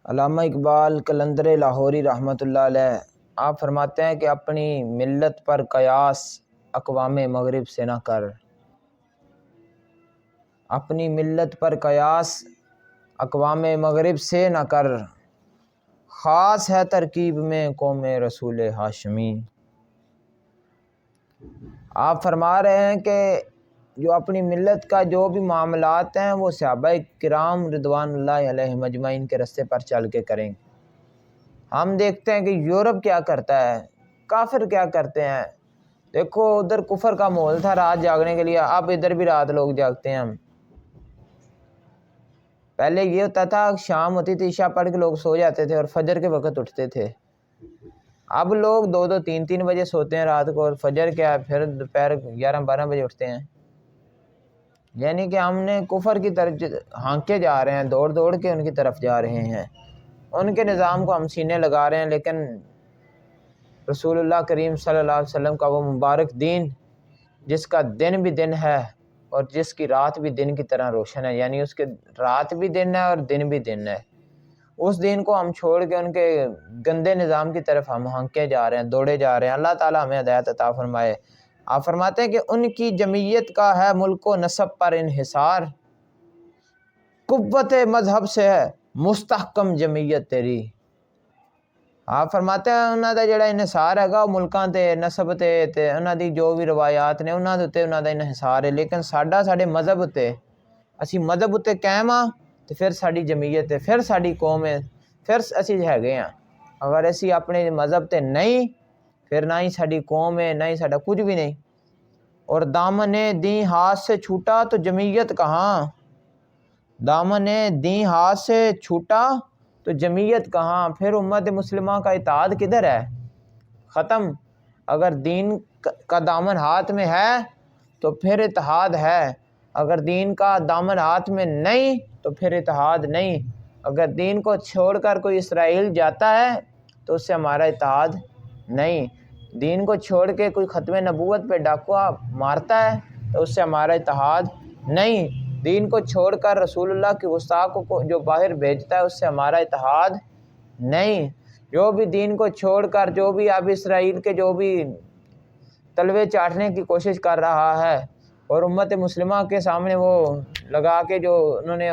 علامہ اقبال قلندر لاہوری رحمۃ اللہ علیہ آپ فرماتے ہیں کہ اپنی ملت پر قیاس اقوام مغرب سے نہ کر، اپنی ملت پر قیاس اقوام مغرب سے نہ کر، خاص ہے ترکیب میں قوم رسول ہاشمی۔ آپ فرما رہے ہیں کہ جو اپنی ملت کا جو بھی معاملات ہیں وہ صحابہ کرام رضوان اللہ علیہ مجمعین کے رستے پر چل کے کریں۔ ہم دیکھتے ہیں کہ یورپ کیا کرتا ہے، کافر کیا کرتے ہیں۔ دیکھو ادھر کفر کا ماحول تھا رات جاگنے کے لیے، اب ادھر بھی رات لوگ جاگتے ہیں۔ ہم پہلے یہ ہوتا تھا شام ہوتی تھی عشاء پڑھ کے لوگ سو جاتے تھے اور فجر کے وقت اٹھتے تھے۔ اب لوگ 2-2 3-3 بجے سوتے ہیں رات کو، اور فجر کیا پھر دوپہر 11-12 بجے اٹھتے ہیں۔ یعنی کہ ہم نے کفر کی طرف ہانکے جا رہے ہیں، دوڑ دوڑ کے ان کی طرف جا رہے ہیں، ان کے نظام کو ہم سینے لگا رہے ہیں۔ لیکن رسول اللہ کریم صلی اللہ علیہ وسلم کا وہ مبارک دین جس کا دن بھی دن ہے اور جس کی رات بھی دن کی طرح روشن ہے، یعنی اس کے رات بھی دن ہے اور دن بھی دن ہے، اس دین کو ہم چھوڑ کے ان کے گندے نظام کی طرف ہم ہانکے جا رہے ہیں، دوڑے جا رہے ہیں۔ اللہ تعالیٰ ہمیں ہدایت عطا فرمائے۔ آپ فرماتے ہیں کہ ان کی جمعیت کا ہے ملک و نسب پر انحصار، قوت مذہب سے ہے مستحکم جمعیت تیری۔ آپ فرماتے ہیں انہاں دا جڑا انحصار ہے ملکاں تے نسب تے انہاں دی جو بھی روایات نے انہاں دے تے انہاں دا انحصار ہے، لیکن ساڈے مذہب تے اسی مذہب تے قائم ہاں تے پھر ساڈی جمعیت ہے، پھر ساڈی قوم ہے، پھر اسی ہے ہاں۔ اگر اسی اپنے مذہب تے نہیں پھر نہ ہی ساڈی قوم ہے، نہ ہی ساڈا کچھ بھی نہیں۔ اور دامن دین ہاتھ سے چھوٹا تو جمعیت کہاں، دامن دین ہاتھ سے چھوٹا تو جمعیت کہاں، پھر امت مسلمہ کا اتحاد کدھر ہے، ختم۔ اگر دین کا دامن ہاتھ میں ہے تو پھر اتحاد ہے، اگر دین کا دامن ہاتھ میں نہیں تو پھر اتحاد نہیں۔ اگر دین کو چھوڑ کر کوئی اسرائیل جاتا ہے تو اس سے ہمارا اتحاد نہیں، دین کو چھوڑ کے کوئی ختم نبوت پہ ڈاکوا مارتا ہے تو اس سے ہمارا اتحاد نہیں، دین کو چھوڑ کر رسول اللہ کے گستاخوں کو جو باہر بھیجتا ہے اس سے ہمارا اتحاد نہیں۔ جو بھی دین کو چھوڑ کر جو بھی اب اسرائیل کے جو بھی تلوے چاٹنے کی کوشش کر رہا ہے اور امت مسلمہ کے سامنے وہ لگا کے جو انہوں نے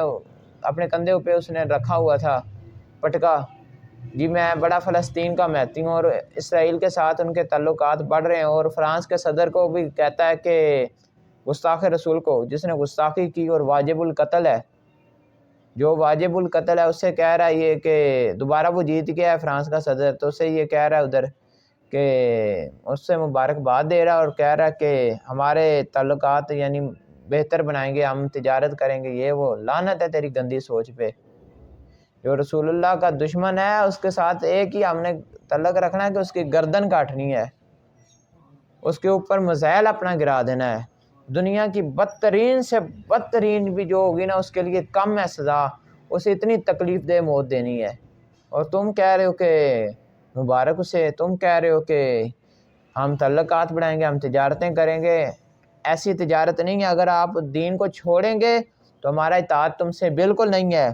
اپنے کندھے پہ اس نے رکھا ہوا تھا پٹکا، جی میں بڑا فلسطین کا محتی ہوں، اور اسرائیل کے ساتھ ان کے تعلقات بڑھ رہے ہیں، اور فرانس کے صدر کو بھی کہتا ہے کہ گستاخ رسول کو جس نے گستاخی کی اور واجب القتل ہے، جو واجب القتل ہے، اس سے کہہ رہا ہے یہ کہ دوبارہ وہ جیت گیا ہے فرانس کا صدر، تو اسے یہ کہہ رہا ہے ادھر کہ اس سے مبارکباد دے رہا ہے اور کہہ رہا ہے کہ ہمارے تعلقات یعنی بہتر بنائیں گے، ہم تجارت کریں گے، یہ وہ لعنت ہے تیری گندی سوچ پہ۔ جو رسول اللہ کا دشمن ہے اس کے ساتھ ایک ہی ہم نے تعلق رکھنا ہے کہ اس کی گردن کاٹنی ہے، اس کے اوپر میزائل اپنا گرا دینا ہے۔ دنیا کی بدترین سے بدترین بھی جو ہوگی نا اس کے لیے کم ہے سزا، اسے اتنی تکلیف دہ موت دینی ہے، اور تم کہہ رہے ہو کہ مبارک اسے، تم کہہ رہے ہو کہ ہم تعلقات بڑھائیں گے، ہم تجارتیں کریں گے۔ ایسی تجارت نہیں ہے، اگر آپ دین کو چھوڑیں گے تو ہمارا اطاعت تم سے بالکل نہیں ہے۔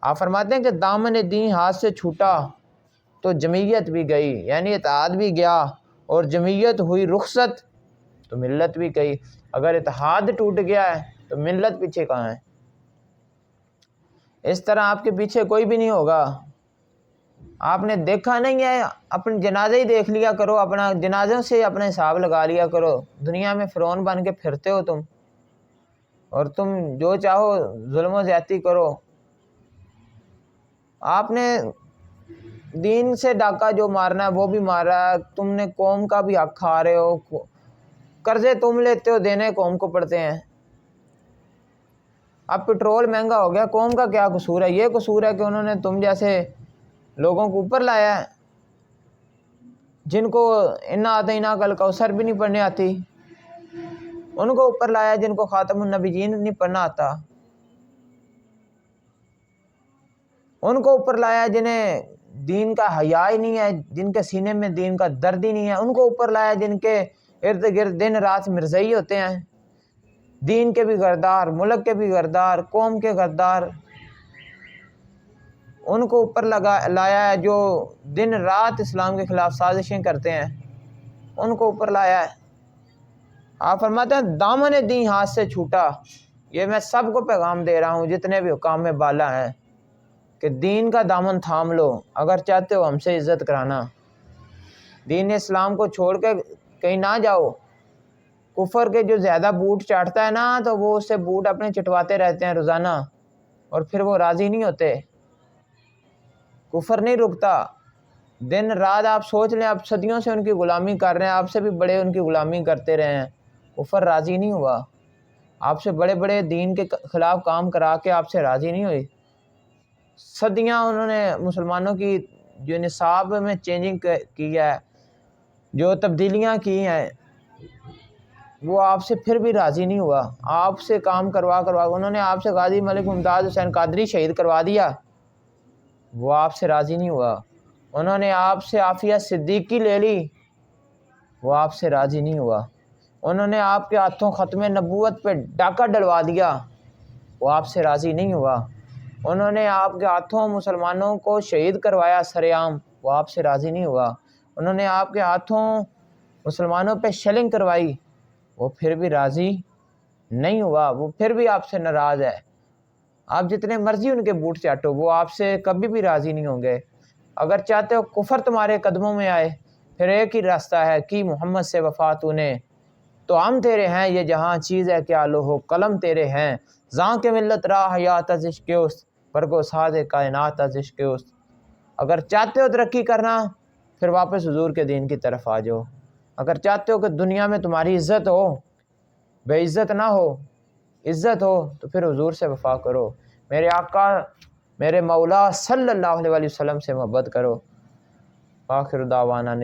آپ فرماتے ہیں کہ دامن دین ہاتھ سے چھوٹا تو جمعیت بھی گئی، یعنی اتحاد بھی گیا اور جمعیت ہوئی رخصت تو ملت بھی گئی۔ اگر اتحاد ٹوٹ گیا ہے تو ملت پیچھے کہاں ہے؟ اس طرح آپ کے پیچھے کوئی بھی نہیں ہوگا۔ آپ نے دیکھا نہیں ہے، اپنے جنازے ہی دیکھ لیا کرو، اپنا جنازوں سے اپنا حساب لگا لیا کرو۔ دنیا میں فرعون بن کے پھرتے ہو تم، اور تم جو چاہو ظلم و زیادتی کرو۔ آپ نے دین سے ڈاکہ جو مارنا ہے وہ بھی مارا ہے، تم نے قوم کا بھی حق کھا رہے ہو، قرضے تم لیتے ہو، دینے قوم کو پڑتے ہیں۔ اب پٹرول مہنگا ہو گیا، قوم کا کیا قصور ہے؟ یہ قصور ہے کہ انہوں نے تم جیسے لوگوں کو اوپر لایا ہے جن کو انا اعطیناک الکوثر بھی نہیں پڑھنے آتی، ان کو اوپر لایا جن کو خاتم النبیین نہیں پڑھنا آتا، ان کو اوپر لایا جنہیں دین کا حیا ہی نہیں ہے، جن کے سینے میں دین کا درد ہی نہیں ہے، ان کو اوپر لایا جن کے ارد گرد دن رات مرزائی ہوتے ہیں، دین کے بھی غردار، ملک کے بھی غردار، قوم کے غردار۔ ان کو اوپر لایا ہے، جو دن رات اسلام کے خلاف سازشیں کرتے ہیں ان کو اوپر لایا ہے۔ آپ فرماتے ہیں دامن دین ہاتھ سے چھوٹا، یہ میں سب کو پیغام دے رہا ہوں جتنے بھی حکام میں بالا ہیں کہ دین کا دامن تھام لو اگر چاہتے ہو ہم سے عزت کرانا۔ دین اسلام کو چھوڑ کے کہیں نہ جاؤ۔ کفر کے جو زیادہ بوٹ چاٹتا ہے نا تو وہ اس سے بوٹ اپنے چٹواتے رہتے ہیں روزانہ اور پھر وہ راضی نہیں ہوتے۔ کفر نہیں رکتا، دن رات آپ سوچ لیں، آپ صدیوں سے ان کی غلامی کر رہے ہیں، آپ سے بھی بڑے ان کی غلامی کرتے رہے ہیں، کفر راضی نہیں ہوا۔ آپ سے بڑے بڑے دین کے خلاف کام کرا کے آپ سے راضی نہیں ہوئی۔ صدیاں انہوں نے مسلمانوں کی جو نصاب میں چینجنگ کی ہے، جو تبدیلیاں کی ہیں، وہ آپ سے پھر بھی راضی نہیں ہوا۔ آپ سے کام کروا انہوں نے آپ سے غازی ملک ممتاز حسین قادری شہید کروا دیا، وہ آپ سے راضی نہیں ہوا۔ انہوں نے آپ سے عافیہ صدیقی لے لی، وہ آپ سے راضی نہیں ہوا۔ انہوں نے آپ کے ہاتھوں ختم نبوت پہ ڈاکہ ڈلوا دیا، وہ آپ سے راضی نہیں ہوا۔ انہوں نے آپ کے ہاتھوں مسلمانوں کو شہید کروایا سر عام، وہ آپ سے راضی نہیں ہوا۔ انہوں نے آپ کے ہاتھوں مسلمانوں پہ شیلنگ کروائی، وہ پھر بھی راضی نہیں ہوا، وہ پھر بھی آپ سے ناراض ہے۔ آپ جتنے مرضی ان کے بوٹ چاٹو، وہ آپ سے کبھی بھی راضی نہیں ہوں گے۔ اگر چاہتے ہو کفر تمہارے قدموں میں آئے، پھر ایک ہی راستہ ہے کہ محمد سے وفا تو نے، تو ہم تیرے ہیں یہ جہاں چیز ہے کیا لوہو قلم تیرے ہیں، زاں کے ملت راہ حیات از عشق است، برگو ساز کائنات از عشق است۔ اگر چاہتے ہو ترقی کرنا پھر واپس حضور کے دین کی طرف آ جاؤ۔ اگر چاہتے ہو کہ دنیا میں تمہاری عزت ہو، بے عزت نہ ہو، عزت ہو، تو پھر حضور سے وفا کرو، میرے آقا میرے مولا صلی اللہ علیہ وسلم سے محبت کرو۔ آخر دعوانا